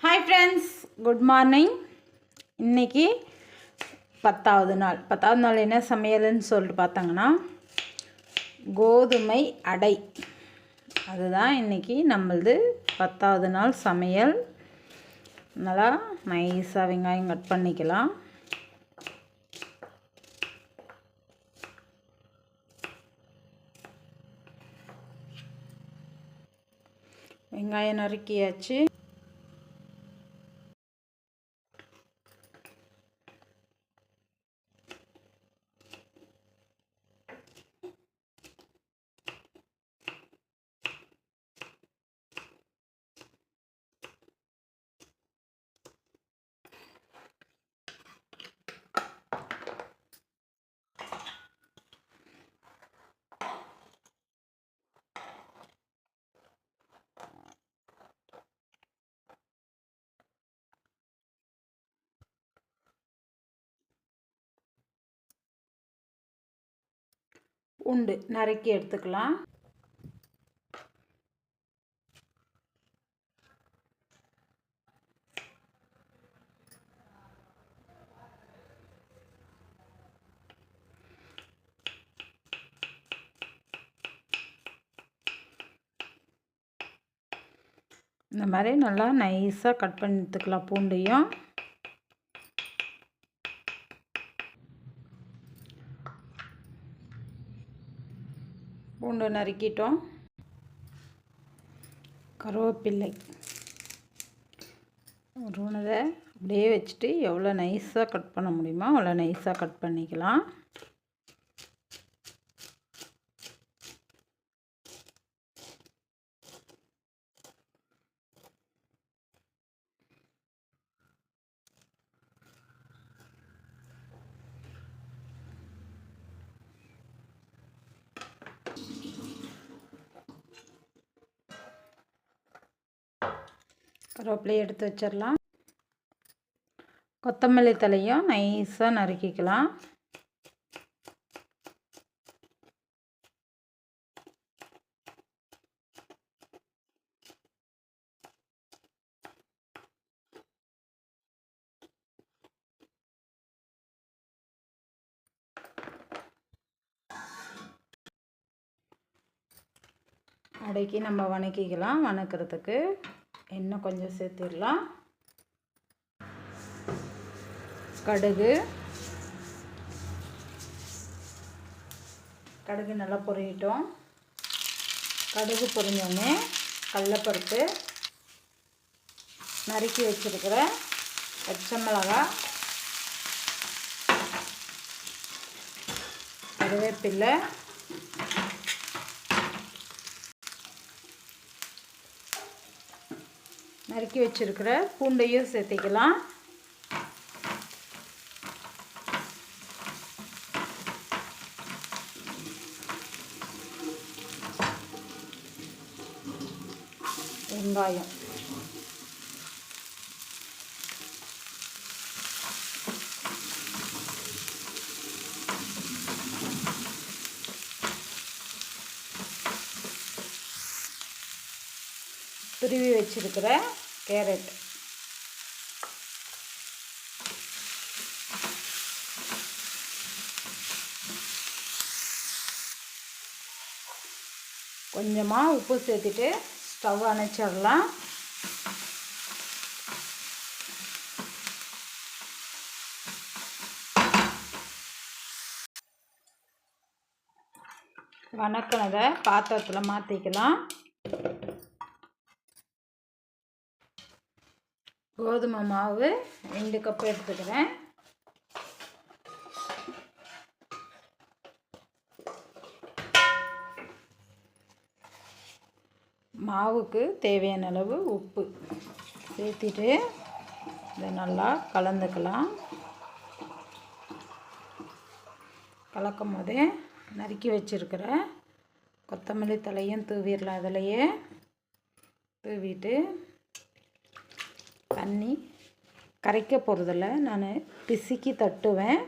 Hi friends, good morning. இன்றைக்கி 10வது நாள் என்ன சமையல்னு சொல்லிட்டு பார்த்தாங்கன்னா கோதுமை அடை. அதுதான் இன்றைக்கி நம்மளது 10வது நாள் சமையல். நல்லா நைஸாக வெங்காயம் கட் பண்ணிக்கலாம். வெங்காயம் நறுக்கியாச்சு. பூண்டு நறுக்கி எடுத்துக்கலாம். இந்த மாதிரி நல்லா நைஸாக கட் பண்ணி எடுத்துக்கலாம். பூண்டையும் பூண்டு நறுக்கிட்டோம். கருவேப்பிள்ளை உருவனதை அப்படியே வச்சுட்டு எவ்வளோ நைஸாக கட் பண்ண முடியுமோ அவ்வளோ நைஸாக கட் பண்ணிக்கலாம். கருவேப்பிலையை எடுத்து வச்சிடலாம். கொத்தமல்லி தலையும் நைஸாக நறுக்கிக்கலாம். அடைக்கி நம்ம வணக்கிக்கலாம். வணக்கிறதுக்கு எண்ணெய் கொஞ்சம் சேர்த்துடலாம். கடுகு நல்லா பொரியட்டும். கடுகு பொரிஞ்சோடனே கடலைப்பருப்பு, நறுக்கி வச்சுருக்கிற பச்சை மிளகாய், கருவேப்பிலை, நறுக்கி வச்சுருக்கிற பூண்டையும் சேர்த்திக்கலாம். வெங்காயம் துருவி வச்சிருக்கிற கேரட், கொஞ்சமாக உப்பு சேர்த்துட்டு ஸ்டவ் அணைச்சிடலாம். வணக்கினதை பாத்திரத்தில் மாற்றிக்கலாம். கோதுமை மாவு 2 கப் எடுத்துக்கிறேன். மாவுக்கு தேவையான அளவு உப்பு சேர்த்திட்டு இதை நல்லா கலந்துக்கலாம். கலக்கும் போதே நறுக்கி வச்சுருக்கிற கொத்தமல்லி தலையும் தூவிடலாம். அதிலையே தூவிட்டு தண்ணி கரைக்க போகிறதில்ல, நான் பிசுக்கி தட்டுவேன்.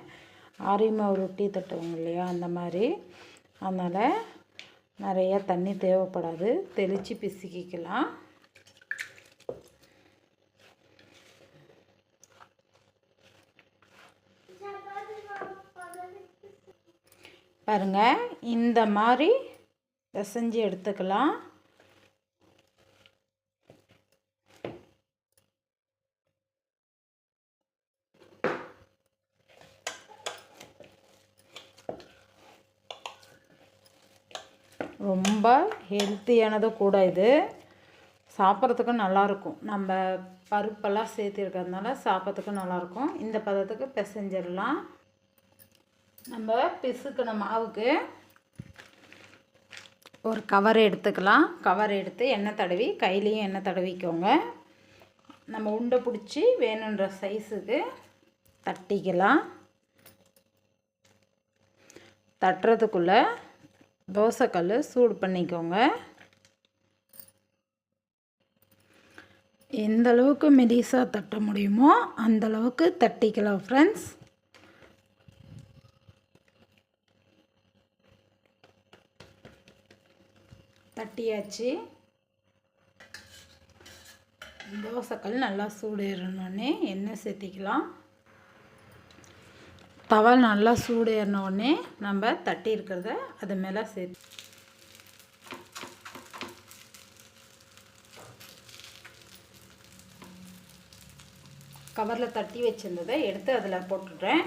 ஆரியமாவு ரொட்டி தட்டுவோங்க இல்லையா, அந்த மாதிரி. அதனால் நிறைய தண்ணி தேவைப்படாது, தெளித்து பிசுக்கிக்கலாம். பாருங்கள், இந்த மாதிரி பிசைஞ்சு எடுத்துக்கலாம். ரொம்ப ஹெல்த்தியானது கூட இது, சாப்பிட்றதுக்கும் நல்லாயிருக்கும். நம்ம பருப்பெல்லாம் சேர்த்திருக்கிறதுனால சாப்பிட்றதுக்கும் நல்லாயிருக்கும். இந்த பதத்துக்கு பிசைஞ்சிடலாம். நம்ம பிசுக்கின மாவுக்கு ஒரு கவர் எடுத்துக்கலாம். கவர் எடுத்து எண்ணெய் தடவி, கையிலையும் எண்ணெய் தடவிக்கோங்க. நம்ம உண்டை பிடிச்சி வேணுன்ற சைஸுக்கு தட்டிக்கலாம். தட்டுறதுக்குள்ளே தோசைக்கல் சூடு பண்ணிக்கோங்க. எந்த அளவுக்கு மெலிசாக தட்ட முடியுமோ அந்தளவுக்கு தட்டிக்கலாம் ஃப்ரெண்ட்ஸ். தட்டியாச்சு. தோசைக்கல் நல்லா சூடு ஏறினோடனே எண்ணெய் சேர்த்திக்கலாம். தவா நல்லா சூடு ஏறினோடனே நம்ம தட்டி இருக்கிறத அது மேலே சேர்த்து கவரில் தட்டி வச்சுருந்ததை எடுத்து அதில் போட்டுடுறேன்.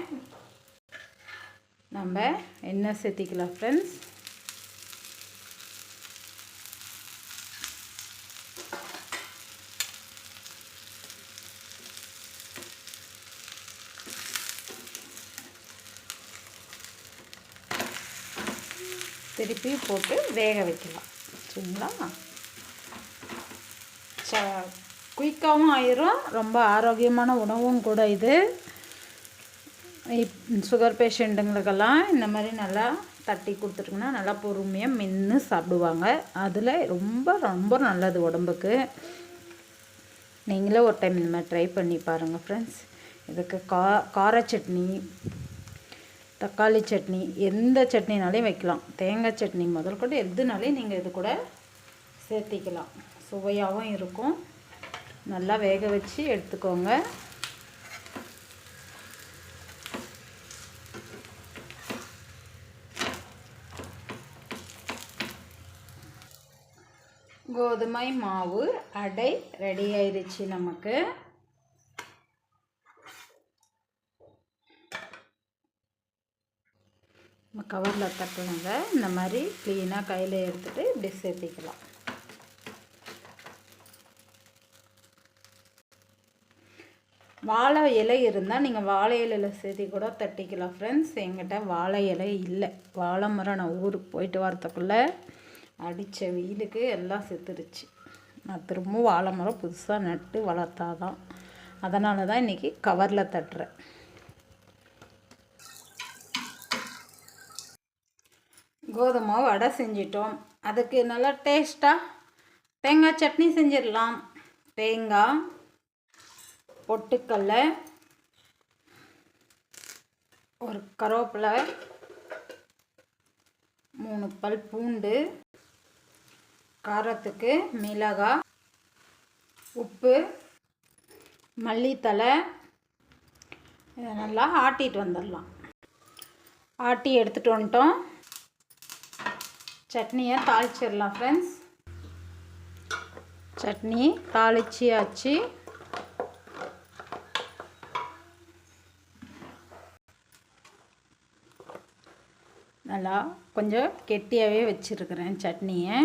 நம்ம எண்ணெய் சேர்த்திக்கலாம் ஃப்ரெண்ட்ஸ். திருப்பி போட்டு வேக வைக்கலாம். சரிங்களா? குயிக்காகவும் ஆயிரும், ரொம்ப ஆரோக்கியமான உணவும் கூட இது. சுகர் பேஷண்ட்டுங்களுக்கெல்லாம் இந்த மாதிரி நல்லா தட்டி கொடுத்துட்டிங்கன்னா நல்லா பொறுமையாக மென்று சாப்பிடுவாங்க. அதில் ரொம்ப ரொம்ப நல்லது உடம்புக்கு. நீங்களே ஒரு டைம் இந்த மாதிரி ட்ரை பண்ணி பாருங்கள் ஃப்ரெண்ட்ஸ். இதுக்கு கார சட்னி, தக்காளி சட்னி, எந்த சட்னினாலையும் வைக்கலாம். தேங்காய் சட்னி முதல் கொண்டு எதுனாலையும் நீங்கள் இது கூட சேர்த்திக்கலாம். சுவையாகவும் இருக்கும். நல்லா வேக வச்சு எடுத்துக்கோங்க. கோதுமை மாவு அடை ரெடி ஆயிடுச்சு நமக்கு. கவரில் தட்டுனங்க இந்த மாதிரி க்ளீனாக கையில் எடுத்துகிட்டு இப்படி சேர்த்திக்கலாம். வாழை இலை இருந்தால் நீங்கள் வாழை இலையில் சேர்த்தி கூட தட்டிக்கலாம் ஃப்ரெண்ட்ஸ். எங்கிட்ட வாழை இலை இல்லை. வாழை மரம் நான் ஊருக்கு போயிட்டு வரத்துக்குள்ளே அடித்த வெயிலுக்கு எல்லாம் செத்துருச்சு. நான் திரும்பவும் வாழை மரம் புதுசாக நட்டு வளர்த்தாதான். அதனால தான் இன்றைக்கி கவரில் தட்டுறேன். கோதுமை வடை செஞ்சிட்டோம். அதுக்கு நல்லா டேஸ்ட்டாக தேங்காய் சட்னி செஞ்சிடலாம். தேங்காய், பொட்டுக்கடலை, ஒரு கருவேப்பிலை, 3 பல் பூண்டு, காரத்துக்கு மிளகாய், உப்பு, மல்லித்தலை, இதை நல்லா ஆட்டிட்டு வந்துடலாம். ஆட்டி எடுத்துகிட்டு வந்துட்டோம். சட்னியை தாளிச்சிடலாம் ஃப்ரெண்ட்ஸ். சட்னி தாளிச்சியாச்சு. நல்லா கொஞ்சம் கெட்டியாகவே வச்சுருக்கிறேன் சட்னியை.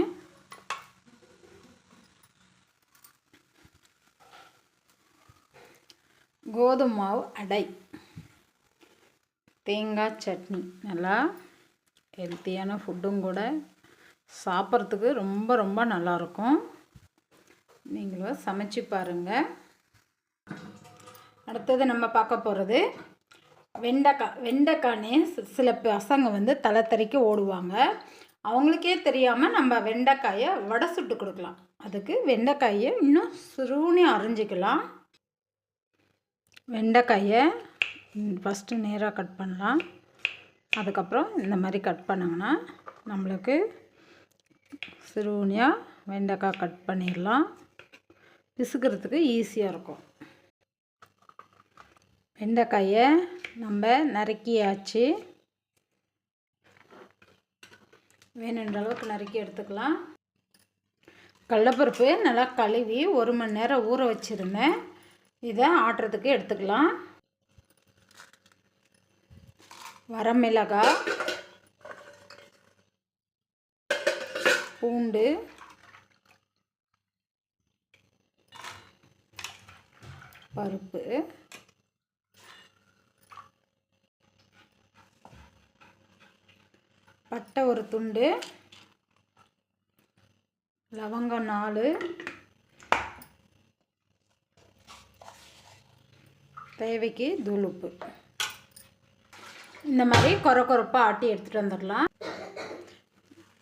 கோதுமை மாவு அடை, தேங்காய் சட்னி நல்லா ஹெல்த்தியான ஃபுட்டும் கூட. சாப்பிட்றதுக்கு ரொம்ப ரொம்ப நல்லாயிருக்கும். நீங்களும் சமைச்சு பாருங்கள். அடுத்தது நம்ம பார்க்க போகிறது வெண்டைக்காய். வெண்டைக்கானே சில பசங்க வந்து தலை தெறிக்க ஓடுவாங்க. அவங்களுக்கே தெரியாமல் நம்ம வெண்டைக்காயை வடை சுட்டு கொடுக்கலாம். அதுக்கு வெண்டைக்காயை இன்னும் சிறுனி அரிஞ்சிக்கலாம். வெண்டைக்காயை ஃபஸ்ட்டு நேராக கட் பண்ணலாம். அதுக்கப்புறம் இந்த மாதிரி கட் பண்ணிங்கன்னா நம்மளுக்கு சிறுனியாக வெண்டைக்காய் கட் பண்ணிடலாம். பிசுக்கிறதுக்கு ஈஸியாக இருக்கும். வெண்டைக்காயை நம்ம நறுக்கியாச்சு. வேணுன்ற அளவுக்கு நறுக்கி எடுத்துக்கலாம். கடலைப்பருப்பு நல்லா கழுவி 1 மணி நேரம் ஊற வச்சுருந்தேன். இதை ஆட்டுறதுக்கு எடுத்துக்கலாம். வரமிளகாய், பூண்டு, பருப்பு, பட்டை ஒரு துண்டு, லவங்கம் 4, தேவைக்கு தூள் உப்பு. இந்த மாதிரி கொரப்பாக ஆட்டி எடுத்துகிட்டு வந்துடலாம்.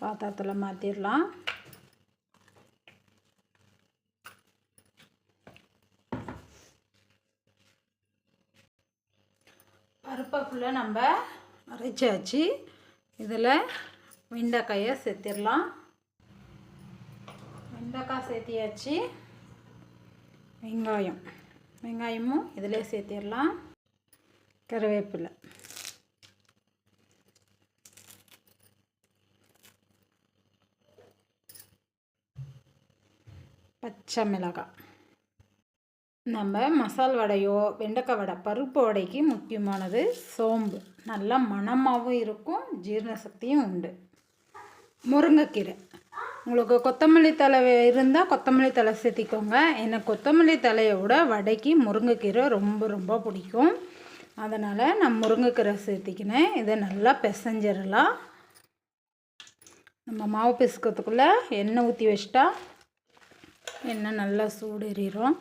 பாத்திரத்தில் மாற்றிடலாம். பருப்பை ஃபுல்லாக நம்ம அரைச்சாச்சு. இதில் வெண்டைக்காயை சேர்த்திடலாம். வெண்டைக்காய் சேர்த்தியாச்சு. வெங்காயமும் இதிலே சேர்த்திடலாம். கருவேப்பிலை, பச்சை மிளகாய். நம்ம மசால் வடையோ வெண்டைக்காய் வடை பருப்பு வடைக்கு முக்கியமானது சோம்பு. நல்லா மணமாகவும் இருக்கும், ஜீரண சக்தியும் உண்டு. முருங்கைக்கீரை, உங்களுக்கு கொத்தமல்லி தழை இருந்தால் கொத்தமல்லி தழை சேர்த்திக்கோங்க. எனக்கு கொத்தமல்லி தலையை விட வடைக்கு முருங்கைக்கீரை ரொம்ப ரொம்ப பிடிக்கும். அதனால் நான் முருங்கைக்கீரை சேர்த்திக்கினேன். இதை நல்லா பிசைஞ்சிடலாம். நம்ம மாவு பிசுக்கிறதுக்குள்ளே எண்ணெய் ஊற்றி வச்சிட்டா எண்ணெய் நல்லா சூடு ஏறிடும்.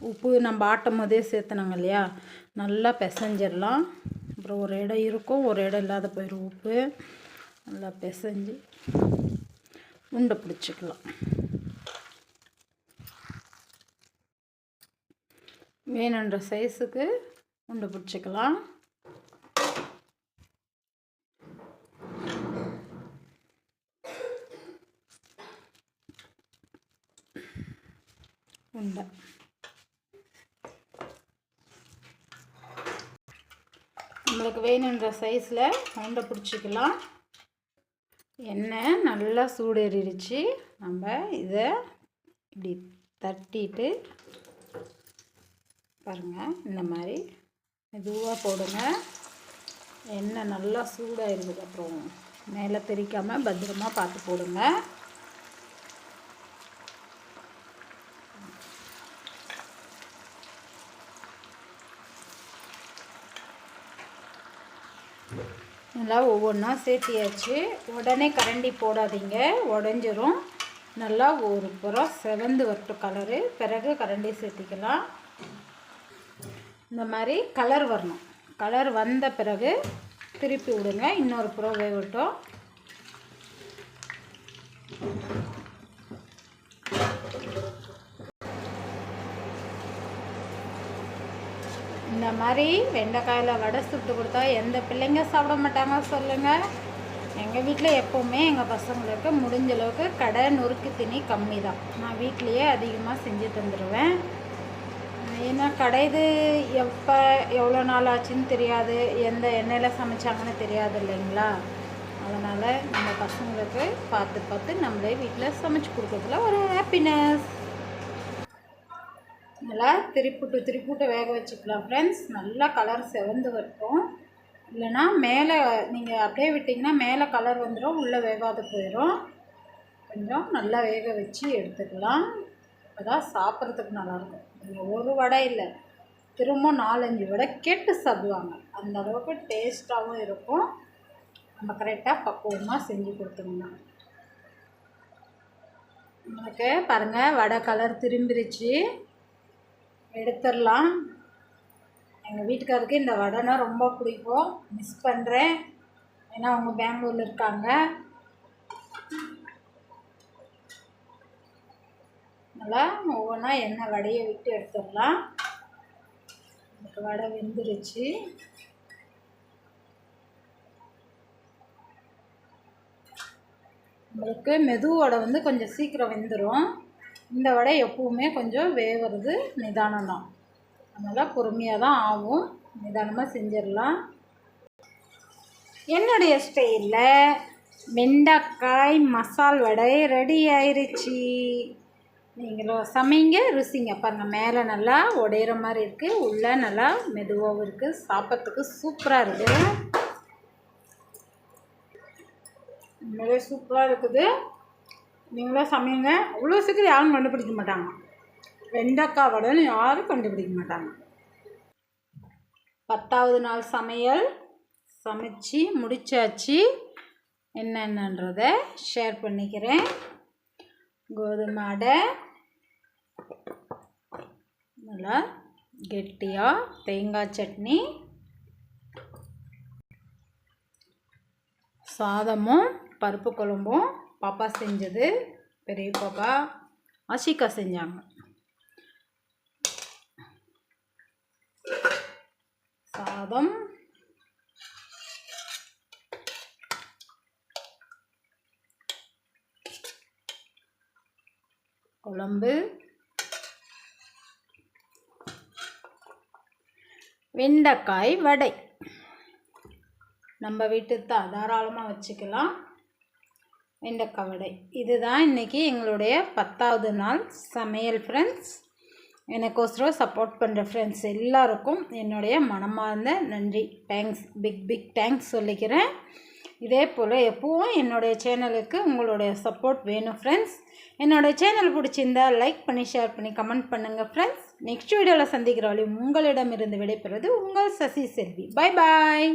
உப்பு நம்ம ஆட்டும் போதே சேர்த்துனாங்க இல்லையா, நல்லா பிசைஞ்சிடலாம். அப்புறம் ஒரு இடம் இருக்கும், ஒரு இடம் இல்லாத போயிடும். உப்பு நல்லா பிசைஞ்சு உண்டை பிடிச்சிக்கலாம். வேணுன்ற சைஸுக்கு உண்டை பிடிச்சிக்கலாம். உண்டை நம்மளுக்கு வேணுன்ற சைஸில் உண்டை பிடிச்சிக்கலாம். எண்ணெய் நல்லா சூடேறிடுச்சு. நம்ம இதை இப்படி தட்டிட்டு பாருங்கள், இந்த மாதிரி மெதுவாக போடுங்க. எண்ணெய் நல்லா சூடாகிடுதுக்கு அப்புறம் மேலே தெரிக்காமல் பத்திரமா பார்த்து போடுங்க. நல்லா ஒவ்வொன்றா சேர்த்தியாச்சு. உடனே கரண்டி போடாதீங்க, உடஞ்சிரும். நல்லா ஒரு புறம் செவந்து வரட்டும் கலரு, பிறகு கரண்டி சேர்த்திக்கலாம். இந்த மாதிரி கலர் வரணும். கலர் வந்த பிறகு திருப்பி விடுங்க, இன்னொரு புறம் வேகட்டும். இந்த மாதிரி வெண்டைக்காயில் வடை சுட்டு கொடுத்தா எந்த பிள்ளைங்க சாப்பிட மாட்டாங்க சொல்லுங்கள். எங்கள் வீட்டில் எப்போவுமே எங்கள் பசங்களுக்கு முடிஞ்ச அளவுக்கு கடை நொறுக்கு திணி கம்மி தான். நான் வீட்லேயே அதிகமாக செஞ்சு தந்துடுவேன். ஏன்னா கடைது எப்போ எவ்வளோ நாள் ஆச்சுன்னு தெரியாது, எந்த எண்ணெயில் சமைச்சாங்கன்னு தெரியாது இல்லைங்களா. அதனால் நம்ம பசங்களுக்கு பார்த்து பார்த்து நம்மளே வீட்டில் சமைச்சு கொடுக்கறதுல ஒரு ஹாப்பினஸ். நல்லா திருப்பிட்டு வேக வச்சுக்கலாம் ஃப்ரெண்ட்ஸ். நல்லா கலர் செவந்து வரட்டும். இல்லைனா மேலே நீங்கள் அப்படியே விட்டிங்கன்னா மேலே கலர் வந்துடும், உள்ளே வேகாது போயிடும். கொஞ்சம் நல்லா வேக வச்சு எடுத்துக்கலாம். அப்போ தான் சாப்பிட்றதுக்கு நல்லாயிருக்கும். நீங்கள் ஒரு வடை இல்லை, திரும்ப 4-5 வடை கேட்டு சாப்பிடுவாங்க. அந்த அளவுக்கு டேஸ்ட்டாகவும் இருக்கும். நம்ம கரெக்டாக பக்குவமாக செஞ்சு கொடுத்தோம்னா. உங்களுக்கு பாருங்கள், வடை கலர் திரும்பிருச்சு. எடுத்துடலாம். எங்கள் வீட்டுக்காருக்கு இந்த வடைனா ரொம்ப பிடிக்கும். மிஸ் பண்ணுறேன், ஏன்னா அவங்க பெங்களூரில் இருக்காங்க. நல்லா ஒவ்வொன்றா எண்ணெய் வடையை விட்டு எடுத்துடலாம். எனக்கு வடை வெந்துருச்சு. உங்களுக்கு மெது வடை வந்து கொஞ்சம் சீக்கிரம் வெந்துடும். இந்த வடை எப்பவுமே கொஞ்சம் வேகிறது நிதானம் தான். அதனால் பொறுமையாக தான் ஆகும். நிதானமாக செஞ்சிடலாம். என்னுடைய ஸ்டைலில் வெண்டைக்காய் மசால் வடை ரெடி ஆயிடுச்சு. நீங்களும் சமைங்க, ருசிங்க. பாருங்கள், மேலே நல்லா உடையிற மாதிரி இருக்குது, உள்ளே நல்லா மெதுவாகவும் இருக்குது. சாப்பிட்றதுக்கு சூப்பராக இருக்குது, உண்மையிலே சூப்பராக இருக்குது. நீங்களும் சமைங்க. அவ்வளோ சீக்கிரம் யாரும் கண்டுபிடிக்க மாட்டாங்க. வெண்டைக்காய் வடைன்னு யாரும் கண்டுபிடிக்க மாட்டாங்க. 10வது நாள் சமையல் சமைச்சு முடிச்சாச்சு. என்னென்னன்றதை ஷேர் பண்ணிக்கிறேன். கோதுமை அடை நல்லா கெட்டியாக, தேங்காய் சட்னி, சாதமும் பருப்பு குழம்பும் பாப்பா செஞ்சது. பெரிய பாப்பா ஆஷிகா செஞ்சாங்க. சாதம், குழம்பு, வெண்டைக்காய் வடை. நம்ம வீட்டு தாராளமாக வச்சுக்கலாம். வெண்டைக்காய் வடை இதுதான் இன்றைக்கி எங்களுடைய 10வது நாள் சமையல் ஃப்ரெண்ட்ஸ். எனக்கோசரம் சப்போர்ட் பண்ணுற ஃப்ரெண்ட்ஸ் எல்லாருக்கும் என்னுடைய மனமார்ந்த நன்றி, தேங்க்ஸ், பிக் தேங்க்ஸ் சொல்லிக்கிறேன். இதே போல் எப்போவும் என்னுடைய சேனலுக்கு உங்களுடைய சப்போர்ட் வேணும் ஃப்ரெண்ட்ஸ். என்னோடய சேனல் பிடிச்சிருந்தால் லைக் பண்ணி, ஷேர் பண்ணி, கமெண்ட் பண்ணுங்கள் ஃப்ரெண்ட்ஸ். நெக்ஸ்ட் வீடியோவில் சந்திக்கிற வழி உங்களிடமிருந்து விடைபெறுவது உங்கள் சசி செல்வி. Bye bye.